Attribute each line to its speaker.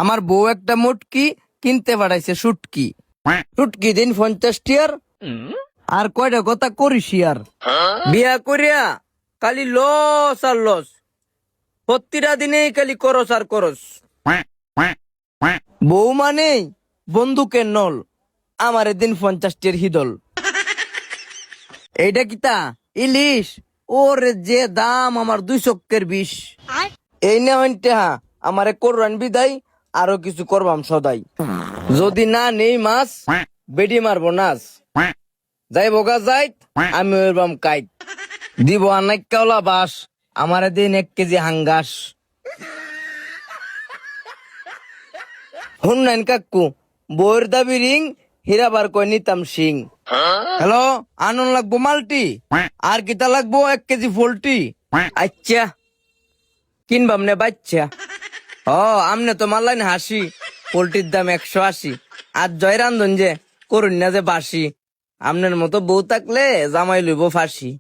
Speaker 1: আমার বউ একটা মুটকি কিনতে পাঠাইছে শুটকি। শুটকি দিন 50 টিয়ার। আর কয়টা কথা করিস আর বিয়া করিয়া খালি লস আর লস। প্রতিটা দিনেই খালি করস আর করস। বউ মানে বন্দুকের নল, আমার দিন 50 টিয়ার হিদল। এইটা কিতা ইলিশ? ওরে যে দাম, আমার 2 চক্কের বিষ। এই না হইতে আমারে কোরআন বিদায়, আরো কিছু করবাম সদাই। যদি না নেই মাছ, বেডি মারবো নাচ। যাইব গা যাইত, আমি হইবাম কাইত। দিব আনাইকাওলা বাস, আমারে দিন 1 কেজি হাঙ্গাস। শুনলেন কাকু, বউয়ের দাবি রিং, হীরাবার কয় নিতাম সিং। হ্যালো, আনন লাগবো মাল্টি, আর কিতা লাগবো 1 কেজি পোল্ট্রি। আচ্ছা, কিনবাম নে বাচ্চা। ও আমনে তো মারলেন হাসি, পোল্ট্রির দাম 180। আর জয় রান্ধন যে করুন না যে বাসি, আমনের মতো বউ থাকলে জামাই লইব ফাঁসি।